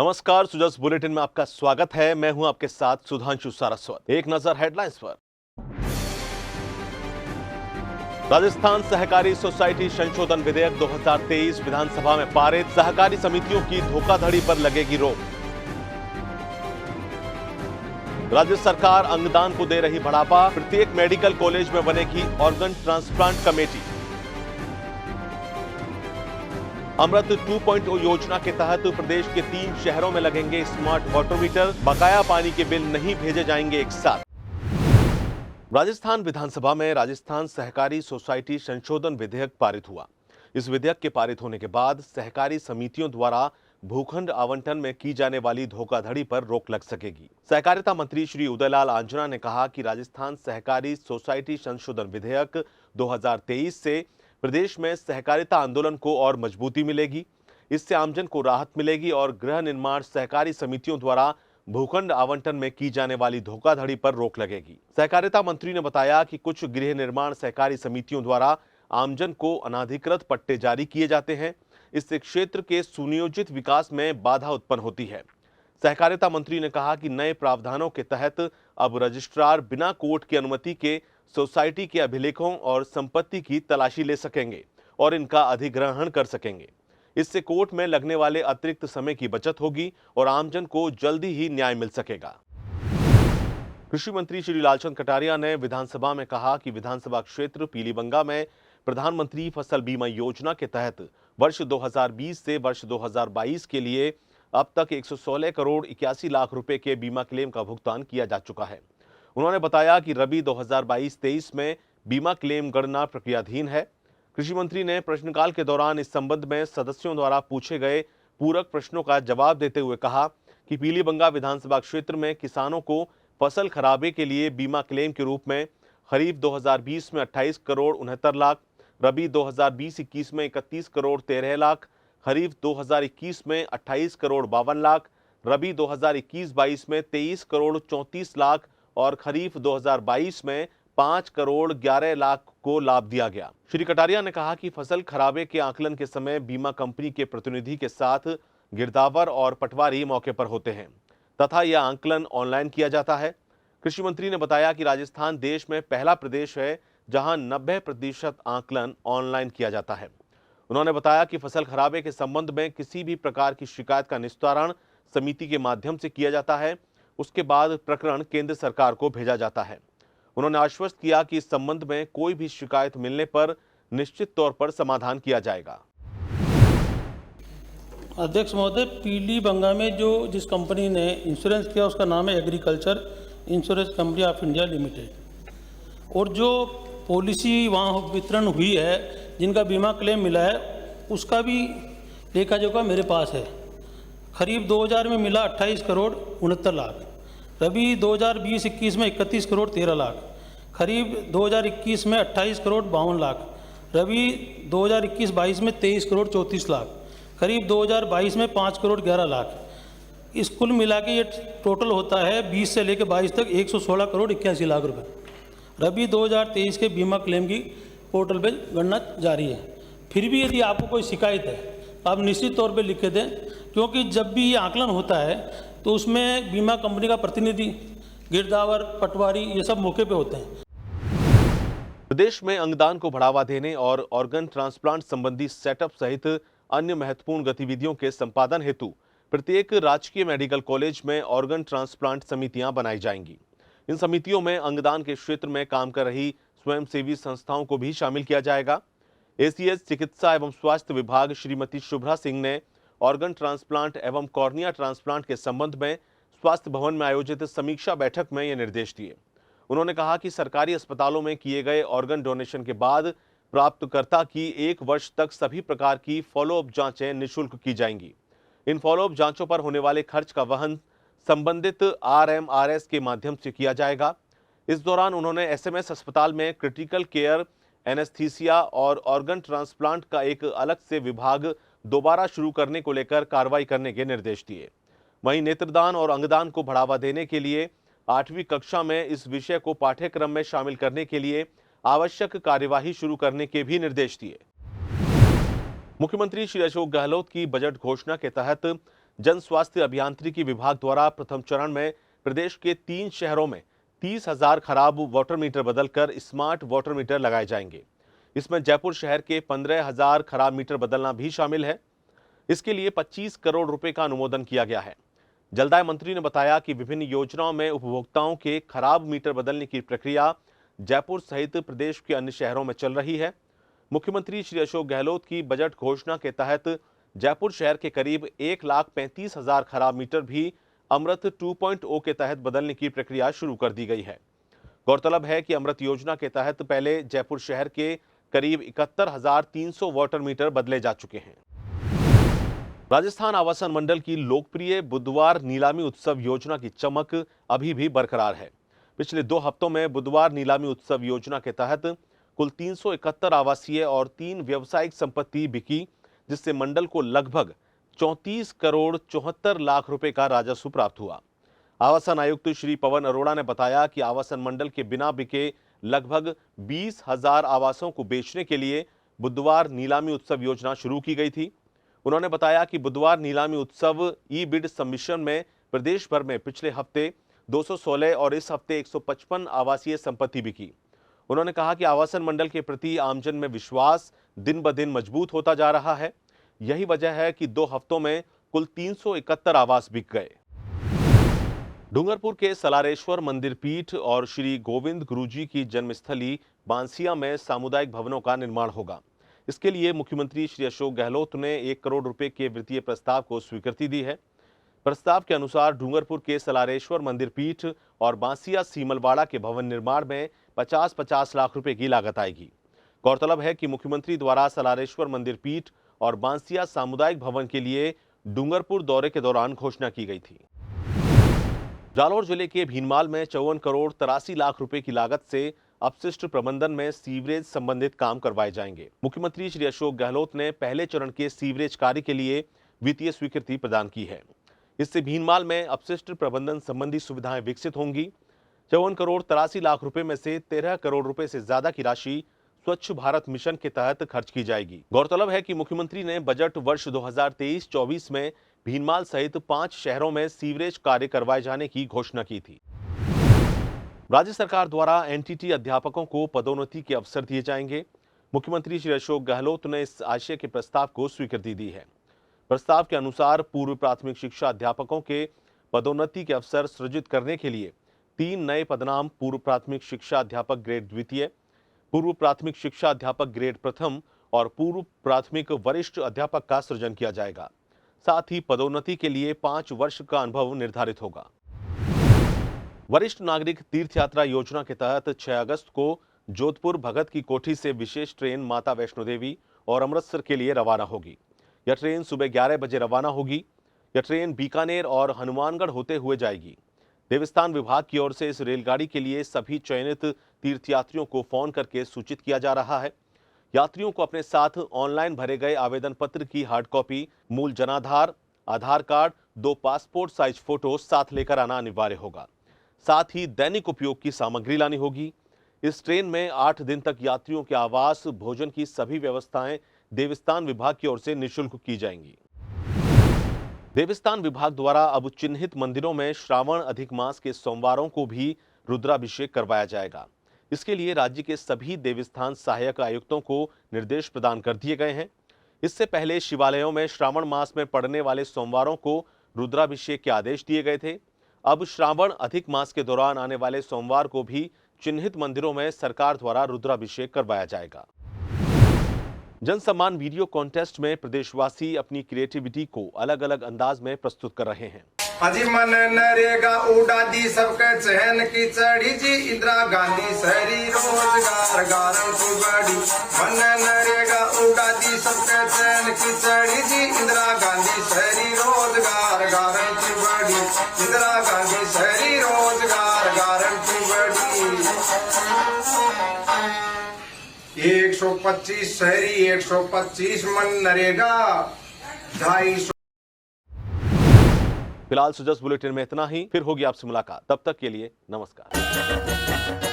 नमस्कार, सुजस बुलेटिन में आपका स्वागत है। मैं हूं आपके साथ सुधांशु सारस्वत। एक नजर हेडलाइंस पर। राजस्थान सहकारी सोसाइटी संशोधन विधेयक 2023 विधानसभा में पारित। सहकारी समितियों की धोखाधड़ी पर लगेगी रोक। राज्य सरकार अंगदान को दे रही बढ़ावा। प्रत्येक मेडिकल कॉलेज में बनेगी ऑर्गन ट्रांसप्लांट कमेटी। अमृत 2.0 योजना के तहत प्रदेश के 3 शहरों में लगेंगे स्मार्ट वाटर मीटर। बकाया पानी के बिल नहीं भेजे जाएंगे एक साथ। राजस्थान विधानसभा में राजस्थान सहकारी सोसाइटी संशोधन विधेयक पारित हुआ। इस विधेयक के पारित होने के बाद सहकारी समितियों द्वारा भूखंड आवंटन में की जाने वाली धोखाधड़ी पर रोक लग सकेगी। सहकारिता मंत्री श्री उदयलाल आंजना ने कहा कि राजस्थान सहकारी सोसाइटी संशोधन विधेयक 2023 से प्रदेश में सहकारिता आंदोलन को और मजबूती मिलेगी। इससे आमजन को राहत मिलेगी और गृह निर्माण सहकारी समितियों द्वारा भूखंड आवंटन में की जाने वाली धोखाधड़ी पर रोक लगेगी। सहकारिता मंत्री ने बताया कि कुछ गृह निर्माण सहकारी समितियों द्वारा आमजन को अनाधिकृत पट्टे जारी किए जाते हैं। इससे क्षेत्र के सुनियोजित विकास में बाधा उत्पन्न होती है। सहकारिता मंत्री ने कहा कि नए प्रावधानों के तहत अब रजिस्ट्रार बिना कोर्ट की अनुमति के सोसाइटी के अभिलेखों और संपत्ति की तलाशी ले सकेंगे और इनका अधिग्रहण कर सकेंगे। इससे कोर्ट में लगने वाले अतिरिक्त समय की बचत होगी और आमजन को जल्दी ही न्याय मिल सकेगा। कृषि मंत्री श्री लालचंद कटारिया ने विधानसभा में कहा कि विधानसभा क्षेत्र पीलीबंगा में प्रधानमंत्री फसल बीमा योजना के तहत वर्ष 2020 से वर्ष 2022 के लिए अब तक 116 करोड़ 81 लाख रुपए के बीमा क्लेम का भुगतान किया जा चुका है। उन्होंने बताया कि रबी 2022-23 में बीमा क्लेम गणना प्रक्रियाधीन है। कृषि मंत्री ने प्रश्नकाल के दौरान इस संबंध में सदस्यों द्वारा पूछे गए पूरक प्रश्नों का जवाब देते हुए कहा कि पीलीबंगा विधानसभा क्षेत्र में किसानों को फसल खराबे के लिए बीमा क्लेम के रूप में खरीफ 2020 में 28 करोड़ 69 लाख, रबी 2020-21 में 31 करोड़ 13 लाख, खरीफ 2021 में 28 करोड़ 52 लाख, रबी 2021-22 में 23 करोड़ 34 लाख और खरीफ 2022 में 5 करोड़ 11 लाख को लाभ दिया गया। श्री कटारिया ने कहा कि फसल खराबे के आकलन के समय बीमा कंपनी के प्रतिनिधि के साथ गिरदावर और पटवारी मौके पर होते हैं तथा यह आकलन ऑनलाइन किया जाता है। कृषि मंत्री ने बताया कि राजस्थान देश में पहला प्रदेश है जहां 90% आकलन ऑनलाइन किया जाता है। उन्होंने बताया कि फसल खराबे के संबंध में किसी भी प्रकार की शिकायत का निस्तारण समिति के माध्यम से किया जाता है। उसके बाद प्रकरण केंद्र सरकार को भेजा जाता है। उन्होंने आश्वस्त किया कि इस संबंध में कोई भी शिकायत मिलने पर निश्चित तौर पर समाधान किया जाएगा। अध्यक्ष महोदय, पीलीबंगा में जिस कंपनी ने इंश्योरेंस किया उसका नाम है agriculture insurance company of India limited, और जो पॉलिसी वहाँ वितरण हुई है, जिनका बीमा क्लेम मिला है, उसका भी लेखा जोखा मेरे पास है। खरीफ 2000 में मिला 28 करोड़ 69 लाख, रबी 2020-21 में 31 करोड़ 13 लाख, खरीफ 2021 में 28 करोड़ 52 लाख, रबी 2021-22 में 23 करोड़ 34 लाख, खरीफ 2022 में 5 करोड़ 11 लाख। इस कुल मिला के ये टोटल होता है 20 से लेकर 22 तक 116 करोड़ 81 लाख रुपए। रबी 2023 के बीमा क्लेम की पोर्टल पे गणना जारी है। फिर भी यदि आपको कोई शिकायत है तो आप निश्चित तौर पे लिख के दें, क्योंकि जब भी ये आकलन होता है तो उसमें बीमा कंपनी का प्रतिनिधि, गिरदावर, पटवारी, ये सब मौके पे होते हैं। प्रदेश में अंगदान को बढ़ावा देने और ऑर्गन ट्रांसप्लांट संबंधी सेटअप सहित अन्य महत्वपूर्ण गतिविधियों के संपादन हेतु प्रत्येक राजकीय मेडिकल कॉलेज में ऑर्गन ट्रांसप्लांट समितियां बनाई जाएंगी। इन समितियों में अंगदान के क्षेत्र में काम कर रही स्वयंसेवी संस्थाओं को भी शामिल किया जाएगा। एसीएस चिकित्सा एवं स्वास्थ्य विभाग श्रीमती शुभ्रा सिंह ने ऑर्गन ट्रांसप्लांट एवं कॉर्निया ट्रांसप्लांट के संबंध में स्वास्थ्य भवन में आयोजित समीक्षा बैठक में ये निर्देश दिए। उन्होंने कहा कि सरकारी अस्पतालों में किए गए ऑर्गन डोनेशन के बाद प्राप्तकर्ता की 1 वर्ष तक सभी प्रकार की फॉलोअप जांचें निःशुल्क की जाएंगी। इन फॉलोअप जांचों पर होने वाले खर्च का वहन संबंधित आरएमआरएस के माध्यम से किया जाएगा। इस दौरान उन्होंने एसएमएस अस्पताल में क्रिटिकल केयर, एनेस्थीसिया और ऑर्गन ट्रांसप्लांट का एक अलग से विभाग दोबारा शुरू करने को लेकर कार्रवाई करने के निर्देश दिए। वहीं नेत्रदान और अंगदान को बढ़ावा देने के लिए 8वीं कक्षा में इस विषय को पाठ्यक्रम में शामिल करने के लिए आवश्यक कार्यवाही शुरू करने के भी निर्देश दिए। मुख्यमंत्री श्री अशोक गहलोत की बजट घोषणा के तहत जन स्वास्थ्य अभियांत्रिकी विभाग द्वारा प्रथम चरण में प्रदेश के 3 शहरों में 30,000 खराब वाटर मीटर बदलकर स्मार्ट वाटर मीटर लगाए जाएंगे। इसमें जयपुर शहर के 15,000 खराब मीटर बदलना भी शामिल है। इसके लिए 25 करोड़ रुपए का अनुमोदन किया गया है। जलदाय मंत्री ने बताया कि विभिन्न योजनाओं में उपभोक्ताओं के खराब मीटर बदलने की प्रक्रिया जयपुर सहित प्रदेश के अन्य शहरों में चल रही है। मुख्यमंत्री श्री अशोक गहलोत की बजट घोषणा के तहत जयपुर शहर के करीब 1,35,000 खराब मीटर भी अमृत 2.0 के तहत बदलने की प्रक्रिया शुरू कर दी गई है। गौरतलब है कि अमृत योजना के तहत पहले जयपुर शहर के करीब 71,300 वाटर मीटर बदले जा चुके हैं। राजस्थान आवासन मंडल की लोकप्रिय बुधवार नीलामी उत्सव योजना की चमक अभी भी बरकरार है। पिछले 2 हफ्तों में बुधवार नीलामी उत्सव योजना के तहत कुल 371 आवासीय और 3 व्यावसायिक संपत्ति बिकी, जिससे मंडल को लगभग 34 करोड़ 74 लाख रुपए का राजस्व प्राप्त हुआ। आवासन आयुक्त श्री पवन अरोड़ा ने बताया कि आवासन मंडल के बिना बिके लगभग 20,000 आवासों को बेचने के लिए बुधवार नीलामी उत्सव योजना शुरू की गई थी। उन्होंने बताया कि बुधवार नीलामी उत्सव ई बिड सबमिशन में प्रदेश भर में पिछले हफ्ते 216 और इस हफ्ते 155 आवासीय संपत्ति बिकी। उन्होंने कहा कि आवासन मंडल के प्रति आमजन में विश्वास दिन ब दिन मजबूत होता जा रहा है। यही वजह है कि 2 हफ्तों में कुल 371 आवास बिक गए। डूंगरपुर के सलारेश्वर मंदिर पीठ और श्री गोविंद गुरुजी की जन्मस्थली बांसिया में सामुदायिक भवनों का निर्माण होगा। इसके लिए मुख्यमंत्री श्री अशोक गहलोत ने 1 करोड़ रुपए के वित्तीय प्रस्ताव को स्वीकृति दी है। प्रस्ताव के अनुसार डूंगरपुर के सलारेश्वर मंदिर पीठ और बांसिया सीमलवाड़ा के भवन निर्माण में 50-50 लाख रुपए की लागत आएगी। गौरतलब है कि मुख्यमंत्री द्वारा सलारेश्वर मंदिर पीठ और बांसिया सामुदायिक भवन के लिए डूंगरपुर दौरे के दौरान घोषणा की गई थी। जालौर जिले के भीनमाल में 54 करोड़ 83 लाख रुपए की लागत से अपशिष्ट प्रबंधन में सीवरेज संबंधित काम करवाए जाएंगे। मुख्यमंत्री श्री अशोक गहलोत ने पहले चरण के सीवरेज कार्य के लिए वित्तीय स्वीकृति प्रदान की है। इससे भीनमाल में अपशिष्ट प्रबंधन संबंधी सुविधाएं विकसित होंगी। 54 करोड़ 83 लाख रुपए में से 13 करोड़ रुपए से ज्यादा की राशि स्वच्छ भारत मिशन के तहत खर्च की जाएगी। गौरतलब है कि मुख्यमंत्री ने बजट वर्ष 2023-24 में भीनमाल सहित 5 शहरों में सीवरेज कार्य करवाए जाने की घोषणा की थी। राज्य सरकार द्वारा एनटीटी अध्यापकों को पदोन्नति के अवसर दिए जाएंगे। मुख्यमंत्री श्री अशोक गहलोत ने इस आशय के प्रस्ताव को स्वीकृति दी है। प्रस्ताव के अनुसार पूर्व प्राथमिक शिक्षा अध्यापकों के पदोन्नति के अवसर सृजित करने के लिए 3 नए पदनाम पूर्व प्राथमिक शिक्षा अध्यापक ग्रेड द्वितीय, पूर्व प्राथमिक शिक्षा अध्यापक ग्रेड प्रथम और पूर्व प्राथमिक वरिष्ठ अध्यापक का सृजन किया जाएगा। साथ ही पदोन्नति के लिए 5 वर्ष का अनुभव निर्धारित होगा। वरिष्ठ नागरिक तीर्थ यात्रा योजना के तहत 6 अगस्त को जोधपुर भगत की कोठी से विशेष ट्रेन माता वैष्णो देवी और अमृतसर के लिए रवाना होगी। यह ट्रेन सुबह 11 बजे रवाना होगी। यह ट्रेन बीकानेर और हनुमानगढ़ होते हुए जाएगी। देवस्थान विभाग की ओर से इस रेलगाड़ी के लिए सभी चयनित तीर्थयात्रियों को फोन करके सूचित किया जा रहा है। यात्रियों को अपने साथ ऑनलाइन भरे गए आवेदन पत्र की हार्ड कॉपी, मूल जनाधार, आधार कार्ड, 2 पासपोर्ट साइज फोटो साथ लेकर आना अनिवार्य होगा। साथ ही दैनिक उपयोग की सामग्री लानी होगी। इस ट्रेन में 8 दिन तक यात्रियों के आवास, भोजन की सभी व्यवस्थाएं देवस्थान विभाग की ओर से निःशुल्क की जाएंगी। देवस्थान विभाग द्वारा अब चिन्हित मंदिरों में श्रावण अधिक मास के सोमवारों को भी रुद्राभिषेक करवाया जाएगा। इसके लिए राज्य के सभी देवस्थान सहायक आयुक्तों को निर्देश प्रदान कर दिए गए हैं। इससे पहले शिवालयों में श्रावण मास में पड़ने वाले सोमवारों को रुद्राभिषेक के आदेश दिए गए थे। अब श्रावण अधिक मास के दौरान आने वाले सोमवार को भी चिन्हित मंदिरों में सरकार द्वारा रुद्राभिषेक करवाया जाएगा। जन सम्मान वीडियो कॉन्टेस्ट में प्रदेशवासी अपनी क्रिएटिविटी को अलग अलग अंदाज में प्रस्तुत कर रहे हैं। अजी मन नरेगा उड़ा दी सबके चहन की चढ़ी जी, इंदिरा गांधी शहरी रोजगार गारंटी बड़ी। मन नरेगा उड़ा दी सबके चहन की चढ़ी जी, इंदिरा गांधी शहरी रोजगार गारंटी बड़ी। इंदिरा गांधी शहरी रोजगार गारंटी बड़ी। 125 शहरी 125 मन नरेगा 250। फिलहाल सुजस बुलेटिन में इतना ही। फिर होगी आपसे मुलाकात। तब तक के लिए नमस्कार।